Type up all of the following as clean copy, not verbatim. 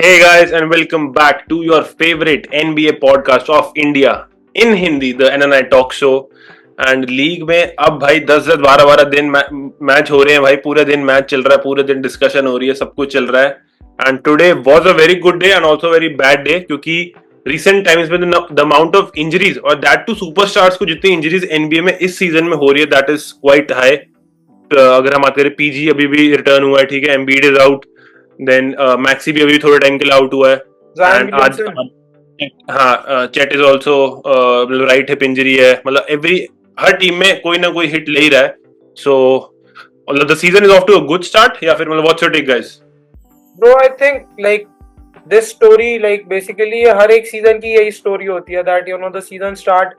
Hey guys, and welcome back to your favorite NBA podcast of India in Hindi, the NNI Talk Show. And league में अब भाई 10-10 12-12 दिन match हो रहे हैं भाई. पूरे दिन मैच चल रहा है, पूरे दिन डिस्कशन हो रही है, सब कुछ चल रहा है. And today was a very good day and also very bad day, क्योंकि रिसेंट टाइम्स में द अमाउंट ऑफ इंजरीज और दैट टू सुपरस्टार्स को जितनी इंजरीज एनबीए में इस सीजन में हो रही है दैट इज क्वाइट हाई. अगर हम बात करें, पीजी अभी भी रिटर्न हुआ है, ठीक है, Embiid is out, then Maxey भी अभी थोड़े टाइम के लिए आउट हुआ है. एंड आज हाँ, चेट is also right hip injury है. मतलब हर टीम में कोई ना कोई हिट ले ही रहा है. सो मतलब the season is off to a good start, या फिर मतलब what's your take guys? Bro, I think like this story, like basically हर एक सीजन की यही स्टोरी होती है that the season start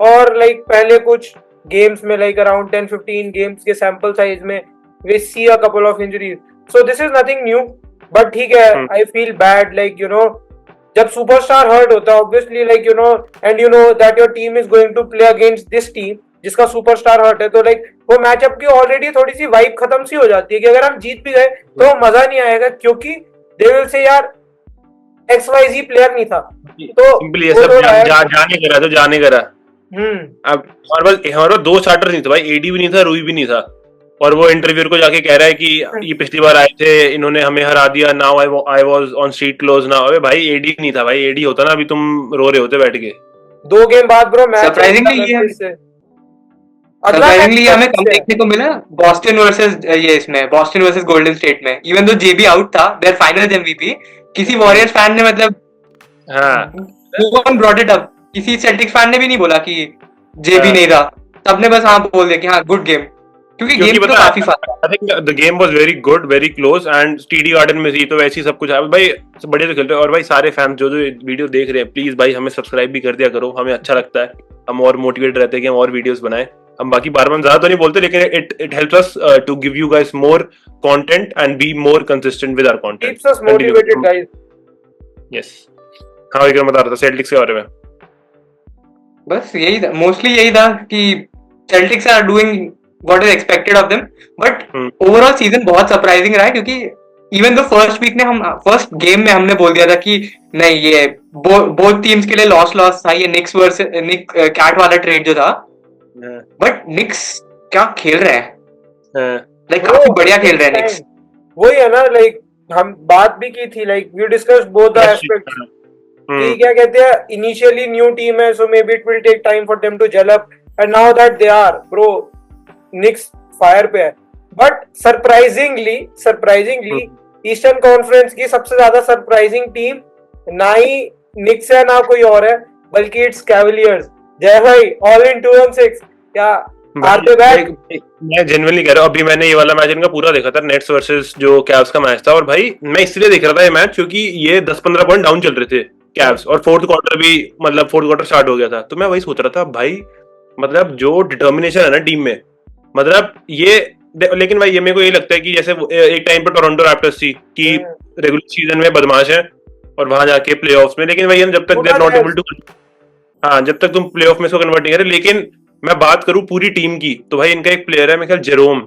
और like पहले कुछ games में like around 10-15 games के sample size में we see a couple of injuries. So this is nothing new, but ठीक है, I feel bad like जब superstar hurt होता है obviously like and that your team is going to play against this team जिसका superstar hurt है, तो like वो matchup की ऑलरेडी थोड़ी सी वाइब खत्म सी हो जाती है कि अगर हम जीत भी गए तो मजा नहीं आएगा, क्योंकि दे विल से यार XYZ प्लेयर नहीं था, तो सिंपली ये सब जाने करा तो जाने करा. अब हमारे पास दो स्टार्टर नहीं थे भाई, एडी भी नहीं था, रूई भी नहीं था. और वो इंटरव्यूअर को जाके कह रहा है कि ये पिछली बार आए थे, इन्होंने हमें हरा दिया, now I was on street close now. अबे भाई एडी नहीं था भाई, एडी होता ना अभी तुम रो रहे होते बैठ के. 2 गेम बाद ब्रो मैच सरप्राइजिंगली हमें कम देखने को मिला बॉस्टन वर्सेस गोल्डन स्टेट में. इवन दो जेबी आउट था, देयर फाइनल्स एमवीपी, किसी वॉरियर्स फैन ने मतलब no one brought it up. किसी सेल्टिक्स फैन ने भी नहीं बोला कि जेबी नहीं था. सबने बस हाँ बोल दिया कि हाँ गुड गेम, क्योंकि गेम तो काफी fast. I think the game was very good, very close, and TD garden में थी तो वैसे ही सब कुछ है भाई. बढ़िया से खेलते हैं. और भाई सारे फैंस जो वीडियो देख रहे हैं, प्लीज भाई हमें सब्सक्राइब भी कर दिया करो, हमें अच्छा लगता है, हम और मोटिवेट रहते हैं कि हम और वीडियोस बनाएं. हम बाकी बार ज्यादा तो नहीं बोलते, लेकिन it helps us to give you guys more content and be more consistent with our content. Keeps us motivated guys. Yes. हाँ भाई, क्या बता रहा था सेल्टिक्स के बारे में? बस यही था, मोस्टली यही था कि Celtics are doing what is expected of them, but overall season बहुत सरप्राइजिंग रहा है. क्योंकि इवन दो फर्स्ट गेम में हमने बोल दिया था कि नहीं, ये बोथ टीम्स के लिए लॉस था, ये निक्स वर्सेस कैट वाला ट्रेड जो था. बट निक्स क्या खेल रहे हैं, लाइक काफी बढ़िया खेल रहे हैं निक्स. वही है ना, लाइक हम बात भी की थी, like we discussed both the aspects. कि क्या कहते हैं, इनिशियली न्यू टीम है, so maybe it will take time for them to gel up, and now that they are bro Knicks fire पे है. बट सरप्राइजिंगली ईस्टर्न कॉन्फ्रेंस की सबसे ज्यादा सरप्राइजिंग टीम ना ही निक्स है ना कोई और है, बल्कि इट्स कैवलियर्स. जय भाई, ऑल इन 2-6. क्या आर पे बैक? मैं जेन्युइनली कह रहा हूं, अभी मैंने ये वाला मैच इनका पूरा देखा था, नेट्स वर्सेस जो कैव्स का मैच था. और भाई मैं इसलिए देख रहा था ये मैच क्योंकि ये 10-15 पॉइंट डाउन चल रहे थे कैव्स, और फोर्थ क्वार्टर स्टार्ट हो गया था. तो मैं वही सोच रहा था भाई, मतलब जो डिटर्मिनेशन है ना टीम में, मतलब ये. लेकिन भाई ये मेरे को ये लगता है कि जैसे एक टाइम पर टोरंटो रैप्टर्स थी कि रेगुलर सीजन में बदमाश है और वहां जाके प्लेऑफ्स में, लेकिन भाई जब तक they are not able to, हाँ, जब तक तुम प्लेऑफ में इसको कन्वर्ट नहीं करे. लेकिन मैं बात करूं पूरी टीम की, तो भाई इनका एक प्लेयर है, मेरे ख्याल जेरोम.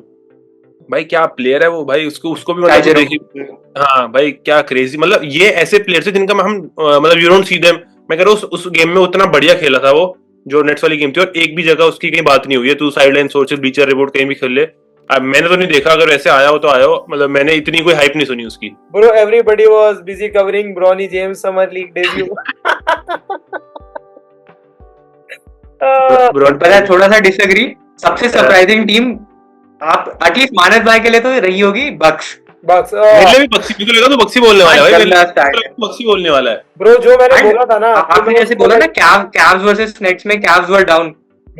भाई क्या प्लेयर है वो भाई, उसको भी मतलब देखिए. हाँ भाई क्या क्रेजी, मतलब ये ऐसे प्लेयर है जिनका हम मतलब यू डोंट सी देम. मैं कह रहा हूँ उस गेम में उतना बढ़िया खेला था वो, जो नेट्स वाली गेम थी, और एक भी जगह उसकी कहीं बात नहीं हुई है. तू side line sources, bleacher report कहीं भी खेल ले. मैंने तो नहीं देखा, अगर ऐसे आया हो तो आया हो, मतलब मैंने इतनी कोई हाइप नहीं सुनी उसकी. Bro everybody was busy covering Brownie James summer league debut. पता है, थोड़ा सा डिसएग्री. सबसे सरप्राइजिंग टीम आप एटलीस्ट मानस भाई के लिए तो रही होगी बक्स. मेरे लिए भी बक्सी लगा, तो बक्सी बोलने वाला है भाई, बक्सी बोलने वाला है ब्रो. जो मैंने बोला था ना, आपने जैसे बोला ना कैव्स वर्सेस नेट्स में कैव्स वर डाउन,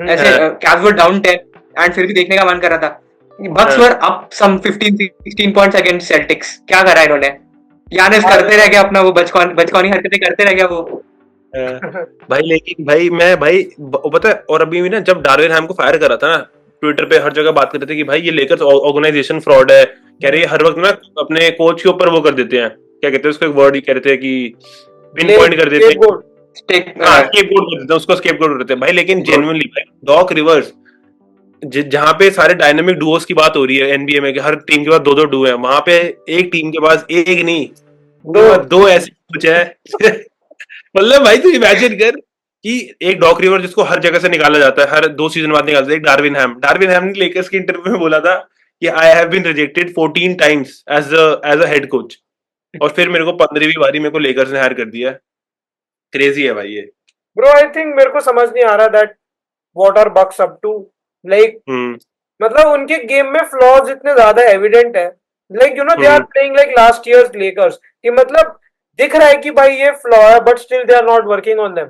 ऐसे कैव्स वर डाउन 10 एंड फिर भी देखने का मन कर रहा था. Bucks were up some 15-16 points against Celtics. क्या करा इन्होंने? यानिस करते रह गया अपना वो बचकानी हरकतें करते रह गया वो. भाई लेकिन भाई पता है, और अभी भी ना जब डार्विन हैम को फायर करा था ना, ट्विटर पे हर जगह बात कर रहे थे कि भाई ये लेकर्स ऑर्गेनाइजेशन फ्रॉड है. कह रहे हर वक्त ना अपने कोच के ऊपर वो कर देते हैं, क्या कहते हैं उसको, एक वर्ड ही कह रहे थे कि पिन पॉइंट कर देते हैं, स्केपगोट कर देते हैं उसको, स्केपगोट कर देते हैं भाई. लेकिन जेन्युइनली भाई डॉक रिवर्स, जहाँ पे सारे डायनामिक डुओस की बात हो रही है एनबीए में, हर टीम के पास 2-2 डुओ हैं, वहां पे एक टीम के पास एक नहीं दो ऐसे कुछ है मतलब भाई तू इमेजिन कर कि एक डॉक रिवर जिसको हर जगह से निकाला जाता है, हर 2 सीजन बाद निकालते हैं, एक डार्विन हैम ने लेकर्स की इंटरव्यू में बोला था कि I have been rejected 14 times as a head coach, और फिर मेरे को 15वीं बारी मेरे को लेकर्स ने हायर कर दिया। क्रेजी है भाई ये। ब्रो आई थिंक मेरे को समझ नहीं आ रहा that what are bucks up to, like मतलब उनके गेम में फ्लॉज इतने ज्यादा एविडेंट है, like you know they are playing like last year's Lakers, कि मतलब दिख रहा है कि भाई ये फ्लॉ है, but still they are not working on them,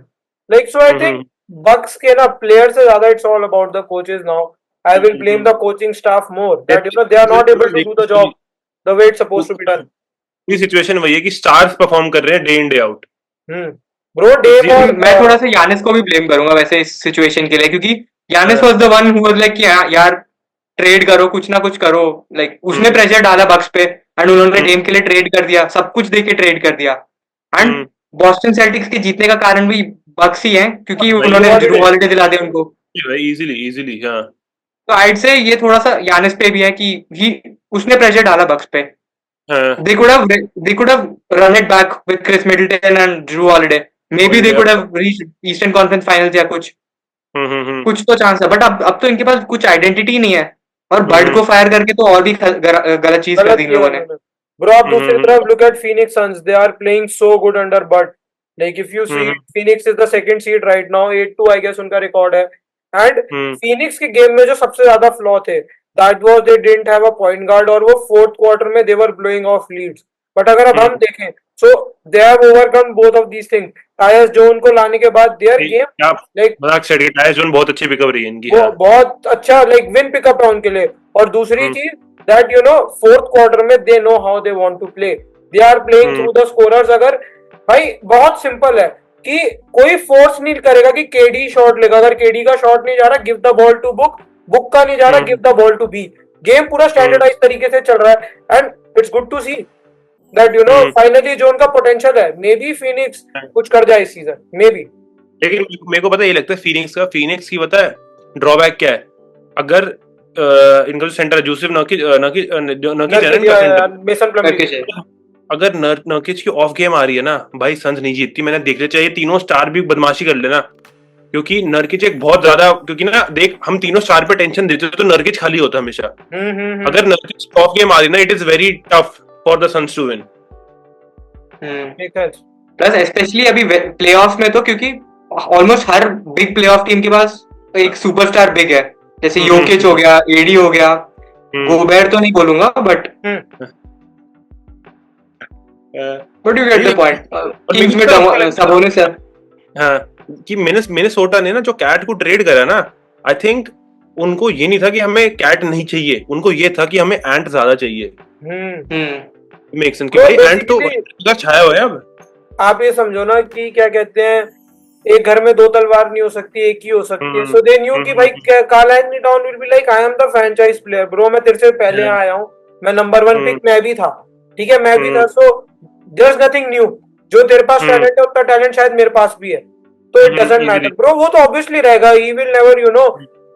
like so I think Bucks के ना प्लेयर से ज्यादा it's all about the coaches now. I will blame the coaching staff more that you know they are not able to do the job the way it's supposed to be done. ये situation वही है कि stars perform कर रहे हैं day in day out. Bro Dame और मैं थोड़ा सा यानिस को भी ब्लेम करूंगा वैसे इस सिचुएशन के लिए, क्योंकि Yannis was the one who was like कि यार ट्रेड करो, कुछ ना कुछ करो, लाइक उसने प्रेशर डाला बक्स पे एंड उन्होंने डेम के लिए ट्रेड कर दिया, सब कुछ देके ट्रेड कर दिया। एंड बॉस्टन सेल्टिक्स के जीतने का कारण भी बक्स ही है, क्योंकि उन्होंने ड्रू हॉलिडे दिला दिया उनको इजीली। हां, तो आइड से ये थोड़ा सा यानिस पे भी है कि उसने प्रेशर डाला बक्स पे। They could have run it back with Chris Middleton and Drew Holiday. Maybe they could have reached Eastern Conference Finals या कुछ तो चांस है, बट अब तो इनके पास कुछ आइडेंटिटी नहीं है, और बर्ड को फायर करके तो और भी गलत चीज कर दी इन लोगों ने। Bro, आप दूसरी तरफ look at Phoenix Suns, they are playing so good under Bud. Like if you see, Phoenix is the second seed right now, 8-2 I guess उनका रिकॉर्ड है, and Phoenix के गेम में जो सबसे ज्यादा फ्लॉ थे that was they didn't have a point guard, और वो फोर्थ क्वार्टर में they were blowing off leads. But अगर अब हम देखें so they have overcome both of these things. Tyres zone को लाने के बाद their game like मजाक से टायर्स जोन बहुत अच्छी पिकअप रही है इनकी, बहुत अच्छा like win पिकअप है उनके लिए। और दूसरी चीज that you know fourth quarter में they know how they want to play, they are playing through the scorers। अगर भाई बहुत सिंपल है कि कोई फोर्स नहीं करेगा कि केडी शॉट लेगा, अगर केडी का शॉट नहीं जा रहा give the ball to Book का नहीं जा रहा give the ball to B. Game पूरा स्टैंडर्डाइज तरीके से चल रहा है and it's good to see that you know finally जो उनका पोटेंशियल है, मे बी फिनिक्स कुछ कर जाए इस सीजन, मे बी। लेकिन मेरे को पता ये लगता है फिनिक्स की पता है ड्रॉबैक क्या है, अगर इनका जो सेंटर है जूसेफ अगर नर्किच की ऑफ गेम आ रही है ना भाई, सन्स नहीं जीतती। मैंने देखना चाहिए तीनों स्टार भी बदमाशी कर लेना, क्योंकि नर्किच एक बहुत ज्यादा, क्योंकि ना देख हम तीनों स्टार पे टेंशन देते तो नर्किच खाली होता हमेशा। अगर नर्किच ऑफ गेम आ रही ना, it is very tough for the Suns to win. Plus specially अभी प्लेऑफ्स में तो, क्योंकि ऑलमोस्ट हर बिग प्लेऑफ टीम के पास एक सुपरस्टार बिग है, जैसे योकिच हो गया, एडी हो गया, गोबेर तो नहीं बोलूंगा but you get the point. Teams में सबोनिस है। हां, कि मिनेसोटा ने ना जो कैट को ट्रेड करा ना, आई थिंक उनको ये नहीं था कि हमें कैट नहीं चाहिए, उनको ये था कि हमें एंट ज्यादा चाहिए। मेक सेंस कि भाई एंट तो पूरा छाया हुआ है। अब आप ये समझो ना कि क्या कहते हैं, एक घर में दो तलवार नहीं हो सकती, एक ही हो सकती है। सो दे न्यू कि भाई Karl Anthony Towns will be like I am the franchise player bro, मैं तेरे से पहले आया हूं, मैं नंबर 1 पिक मैं भी था, ठीक है मैं भी था। So there is nothing new, जो तेरे पास टैलेंट है उतना टैलेंट शायद मेरे पास भी है, तो इट डजंट मैटर ब्रो। वो तो ऑब्वियसली रहेगा, he will never you know.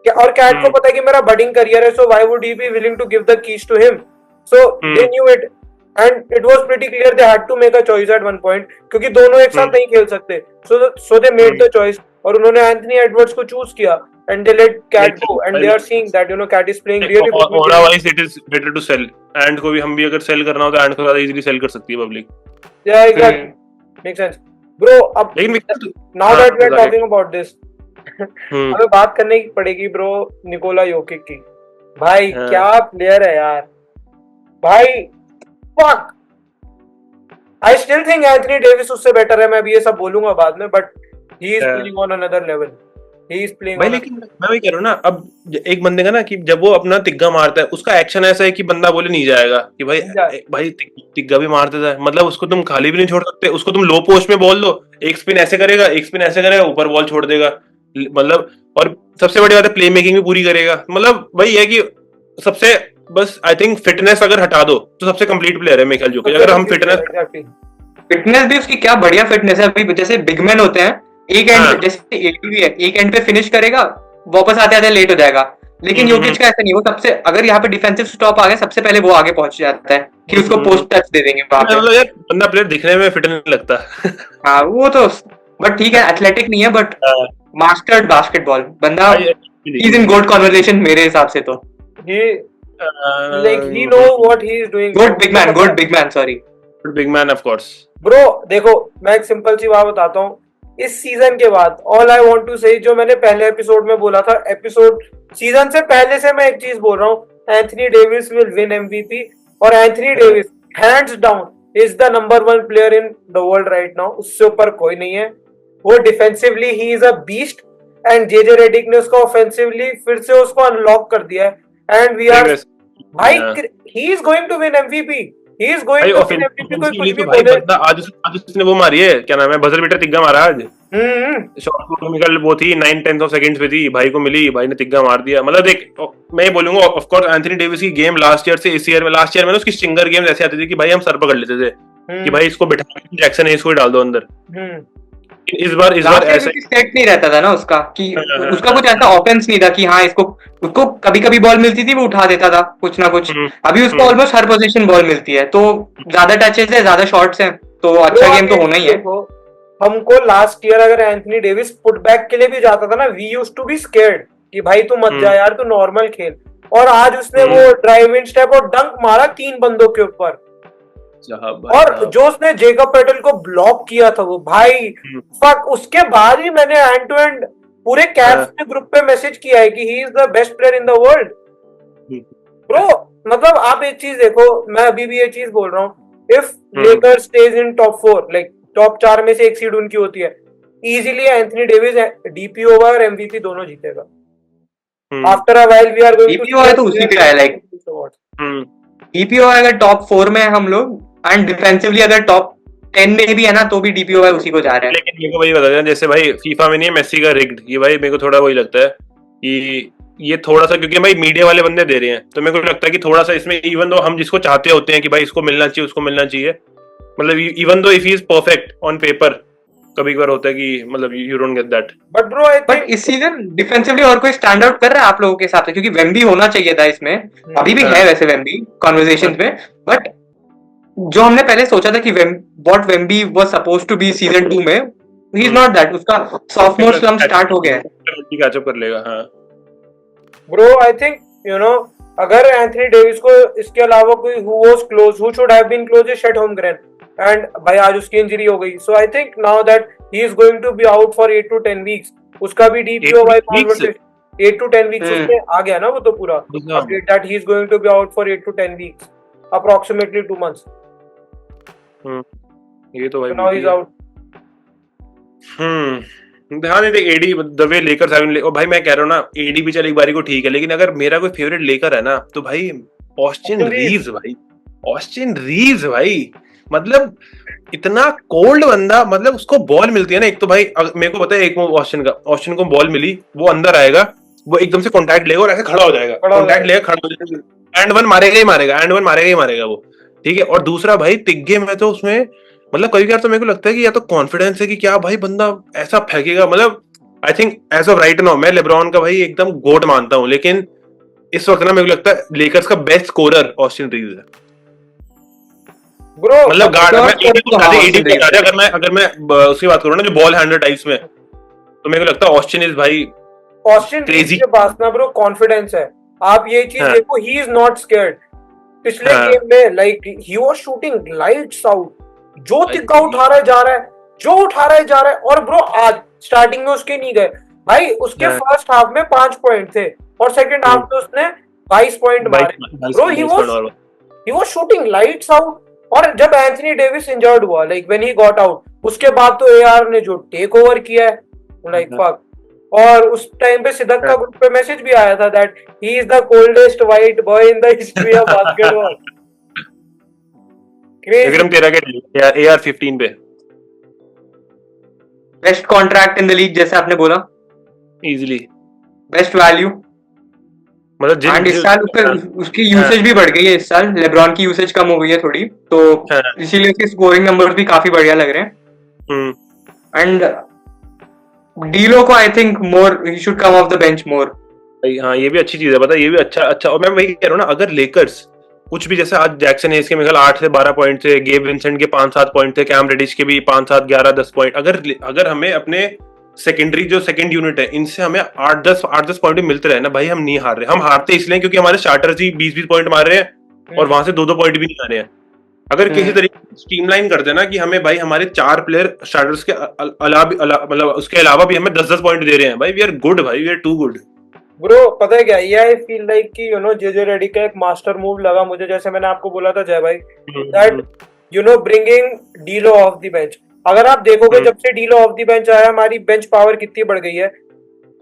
और कैट को पता है कि मेरा बडिंग करियर है, so why would he be willing to give the keys to him. So they knew it and it was pretty clear they had to make a choice at one point, क्योंकि दोनों एक साथ नहीं खेल सकते। so they made the choice, और उन्होंने Anthony Edwards को चूज किया and they let Cat go and they are seeing that you know Cat is playing really good. Otherwise it is better to sell, and को भी हम भी अगर cell करना हो तो एंड को ज्यादा इजीली सेल कर सकती है public. Yeah, exactly. Makes sense bro। अब now that we are talking about this, हमें बात करने की पड़ेगी ब्रो निकोला योकिक की। भाई क्या प्लेयर है यार भाई, fuck I still think Anthony Davis उससे बेटर है, मैं भी ये सब बोलूंगा बाद में, but he is playing on another level, he is playing भाई। लेकिन मैं वही कह रहा हूँ ना, अब एक बंदे का ना कि जब वो अपना तिग्गा मारता है उसका एक्शन ऐसा है कि बंदा बोले नहीं जाएगा कि भाई तिग्गा भी मार देता है, मतलब उसको तुम खाली भी नहीं छोड़ सकते। उसको तुम लो पोस्ट में बॉल दो, एक स्पिन ऐसे करेगा, एक स्पिन ऐसे करेगा, ऊपर बॉल छोड़ देगा, मतलब। और सबसे बड़ी बात है प्ले मेकिंग भी पूरी करेगा, मतलब वही है कि सबसे बस आई थिंक फिटनेस अगर हटा दो तो सबसे कंप्लीट प्लेयर है मेरे ख्याल। जो अगर हम फिटनेस भी उसकी क्या बढ़िया फिटनेस है। अभी जैसे बिग मैन होते हैं, एक एंड जैसे एडी भी है, एक एंड पे फिनिश करेगा, वापस आते आते लेट हो जाएगा, लेकिन योकिच का ऐसा नहीं, वो सबसे, अगर यहाँ पे डिफेंसिव स्टॉप आ गया सबसे पहले वो आगे पहुंच जाता है कि उसको पोस्ट टच दे देंगे वहां पे। मतलब यार बंदा प्लेयर दिखने में फिट नहीं लगता। हाँ वो तो, बट ठीक है, एथलेटिक नहीं है बट मास्टर्ड बास्केटबॉल बंदा, इज इन गुड कन्वर्सेशन मेरे हिसाब से तो। he like he know what he is doing. Good big man sorry, big man of course. Bro देखो मैं एक सिंपल सी बात बताता हूँ, इस सीजन के बाद ऑल आई वांट टू से, जो मैंने पहले एपिसोड में बोला था, एपिसोड सीजन से पहले से मैं एक चीज बोल रहा हूँ, Anthony Davis will win MVP, और Anthony Davis hands down is the number 1 player in the world right now, उससे ऊपर कोई नहीं है। वो defensively he is a beast, and JJ Redick ने उसको ऑफेंसिवली फिर से उसको अनलॉक कर दिया है, एंड वी आर भाई he is going to win MVP, he is going to win MVP. कोई कुछ भी भाई बोले, बंदा आज उसने वो मारी है, क्या नाम है, बजर बीटर तिग्गा मारा आज। शॉट निकल वो थी 9/10 ऑफ सेकंड्स पे थी, भाई को मिली, भाई ने तिग्गा मार दिया। मतलब देख मैं ये बोलूंगा, ऑफ कोर्स एंथनी डेविस की गेम लास्ट ईयर से इस ईयर में, लास्ट ईयर में ना उसकी स्टिंगर गेम ऐसे आती थी कि भाई हम सर पकड़ लेते थे कि भाई इसको बिठा जैक्सन है, इसको डाल दो अंदर। इस बार ऐसा सेट नहीं रहता था ना उसका, कि उसका कुछ ऐसा ऑफेंस नहीं था कि हाँ उसको कभी कभी बॉल मिलती थी वो उठा देता था कुछ ना कुछ। अभी उसको ऑलमोस्ट हर पोजीशन बॉल मिलती है, तो ज्यादा टचेस है, ज्यादा शॉट्स हैं, तो अच्छा गेम तो होना ही है। हमको लास्ट ईयर अगर एंथनी डेविस पुटबैक के लिए भी जाता था ना, we used to be scared कि भाई तू मत जा यार, तू नॉर्मल खेल, और आज उसने वो ड्राइव इन स्टेप और डंक मारा 3 बंदों के ऊपर, और जो उसने जेकब पेटल को ब्लॉक किया था वो भाई फक, उसके बाद ही मैंने एंड टू एंड पूरे कैप्स के ग्रुप पे मैसेज किया है कि he is the best player in the world bro. मतलब आप एक चीज देखो, मैं अभी भी ये चीज बोल रहा हूँ, if Lakers stays in top 4, like top 4 में से एक सीड उनकी होती है, इजीली एंथनी डेविस डीपीओ और एमवीपी दोनों जीतेगा। After a while we are going to, तो उसी पे है, लाइक डीपीओ अगर टॉप 4 में हम लोग, एंड डिफेंसिवली अगर टॉप 10 में भी है ना, तो भी डीपीओ है उसी को जा रहा है। लेकिन मेरे को वही बता देना, जैसे भाई फीफा में नहीं है मेसी का रिग्ड, ये भाई मेरे को थोड़ा वही लगता है कि ये थोड़ा सा, क्योंकि भाई मीडिया वाले बंदे दे रहे हैं, तो मेरे को लगता है कि थोड़ा सा इसमें, इवन दो हम जिसको चाहते होते हैं कि भाई इसको मिलना चाहिए उसको मिलना चाहिए, मतलब even though if he is perfect on paper, कभी कभार होता है कि मतलब you don't get that. But bro I think इस सीजन डिफेंसिवली और कोई स्टैंड आउट कर रहा है आप लोगों के हिसाब से? क्योंकि वेम्बी होना चाहिए था इसमें, अभी भी है वैसे वेम्बी कन्वर्सेशंस में, बट जो हमने पहले सोचा था कि what Wemby was supposed to be season 2 में, ही इज नॉट दैट। उसका सॉफ्टमोर स्लम्प स्टार्ट हो गया है, कैचअप कर लेगा। हां bro I think you know, अगर एंथनी डेविस को इसके अलावा कोई who was close, who should have been close, is Chet Holmgren, and भाई आज उसकी इंजरी हो गई, so I think now that he is going to be out for 8 to 10 weeks. उसका भी डीपीओ भाई कन्वर्सेशन 8 to 10 वीक्स उसमें आ गया ना, वो तो पूरा update that he is going to be out for 8 to 10 weeks, approximately 2 months। ये तो भाई नाउ ही इज आउट। ध्यान नहीं, देख AD the way Lakers having, और भाई मैं कह रहा हूं ना, एडी भी चल एक बारी को ठीक है, लेकिन अगर मेरा कोई फेवरेट लेकर है ना, तो भाई ऑस्टिन रीव्स भाई, ऑस्टिन रीव्स भाई, मतलब इतना कोल्ड बंदा, मतलब उसको बॉल मिलती है ना, एक तो भाई मेरे को पता है, एक ऑस्टिन को बॉल मिली, वो अंदर आएगा, वो एकदम से कॉन्टैक्ट लेगा और ऐसे खड़ा हो जाएगा, कॉन्टैक्ट लेगा खड़ा हो जाएगा, एंड वन मारेगा ही मारेगा वो, ठीक है। और दूसरा भाई तिग्गे में तो उसमें मतलब कई बार तो मेरे को लगता है कि या तो कॉन्फिडेंस है कि क्या भाई बंदा ऐसा फेंकेगा, मतलब I think as of right now मैं लेब्रॉन का भाई एकदम गोट मानता हूं, लेकिन इस वक्त ना मेरे को लगता है लेकर्स का बेस्ट स्कोरर ऑस्टिन रीव्स है ब्रो। मतलब गार्ड अगर मैं उसकी बात करूं ना, जो बॉल हैंडलर टाइप्स में, तो मेरे को लगता है ऑस्टिन इज भाई, ऑस्टिन क्रेजी के पास ना ब्रो कॉन्फिडेंस है। आप ये चीज देखो, ही इज नॉट स्कैर्ड। पिछले गेम में like he was shooting lights out, जो तिक्का उठा रहा है जा रहा है, और ब्रो आज स्टार्टिंग में उसके नहीं गए भाई, उसके फर्स्ट हाफ में 5 पॉइंट थे और सेकंड हाफ में उसने 22 पॉइंट मारे bro. He was shooting lights out. और जब एंथनी डेविस इंजर्ड हुआ, like when he got out, उसके बाद तो एआर ने जो टेक ओवर किया है, लाइक फक। और उस टाइम पे सिद्दक का ग्रुप पे मैसेज भी आया था that he is the coldest white boy in the history of basketball. Vikram तेरा क्या एआर 15 पे best contract in the league, जैसे आपने बोला, इजीली बेस्ट वैल्यू, मतलब एंड इस साल उसकी यूसेज भी बढ़ गई है, इस साल लेब्रॉन की यूसेज कम हो गई है थोड़ी, तो इसीलिए उसके स्कोरिंग नंबर्स भी काफी बढ़िया लग रहे हैं। एंड डीलो को I think more he should come off the bench more, भाई हाँ, ये भी अच्छी चीज है, पता है, ये भी अच्छा। और मैं वही कह रहा हूँ ना, अगर लेकर्स कुछ भी, जैसे आज जैक्सन हेज के मेरे ख्याल 8 से 12 पॉइंट थे, गेब विंसेंट के 5-7 पॉइंट थे, कैम रेडिश के भी 5-7, 11-10 पॉइंट, अगर हमें अपने सेकेंडरी जो सेकंड यूनिट है इनसे हमें 8-10 पॉइंट भी मिलते रहे ना भाई, हम नहीं हार रहे। हम हारते इसलिए क्योंकि हमारे स्टार्टर्स ही 20-20 पॉइंट मार रहे हैं और वहां से 2-2 पॉइंट भी नहीं आ रहे हैं। अगर किसी तरीके से स्ट्रीमलाइन कर देना कि हमें भाई हमारे 4 प्लेयर स्टार्टर्स के मतलब उसके अलावा भी हमें 10-10 पॉइंट दे रहे हैं, भाई वी आर गुड, भाई we are too good. Bro पता है क्या, ये आई फील लाइक कि जेजे रेडी का एक मास्टर मूव लगा मुझे, जैसे मैंने आपको बोला था जय भाई, that bringing DLo off the bench. अगर आप देखोगे जब से डीलो ऑफ द बेंच आया, हमारी बेंच पावर कितनी बढ़ गई है।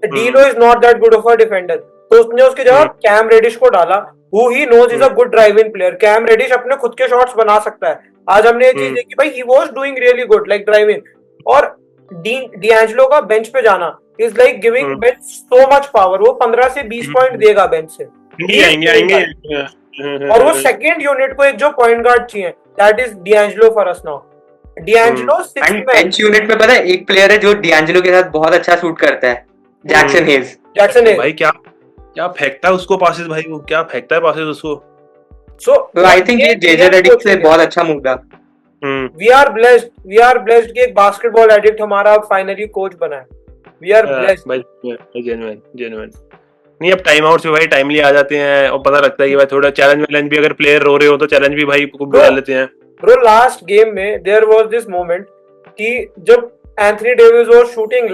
DLo is not that good of a defender, तो उसने उसकी जगह कैम रेडिश को डाला, who he knows is a good driving player. Cam Reddish अपने खुद के शॉट्स बना सकता है। आज हमने ये चीज देखी भाई, he was doing really good like driving. और डिएंजेलो का बेंच पे जाना is like giving bench so much power. वो 15 से 20 पॉइंट देगा बेंच से, आएंगे। और वो सेकंड यूनिट को एक जो पॉइंट गार्ड चाहिए, that is D'Angelo for us now. D'Angelo six man. Bench unit में पता है एक प्लेयर है जो डिएंजेलो के साथ बहुत अच्छा सूट करता है, जैक्सन हेज। जैक्सन हेज भाई क्या फेंकता है उसको पासेस, भाई वो क्या फेंकता है पासेस उसको। तो आई थिंक ये जेजे रेडिक से बहुत अच्छा मूव था। वी आर ब्लेस्ड कि एक बास्केटबॉल एडिक्ट हमारा फाइनली कोच बना है। वी आर ब्लेस्ड भाई, जेन्युइन। नहीं, अब टाइम आउट से भाई टाइमली आ जाते हैं और पता लगता है कि भाई थोड़ा चैलेंज भी, अगर प्लेयर रो रहे हो तो चैलेंज भी भाई को बुला लेते हैं। ब्रो लास्ट गेम में देयर वाज दिस मोमेंट कि जब एंथनी डेविस वाज शूटिंग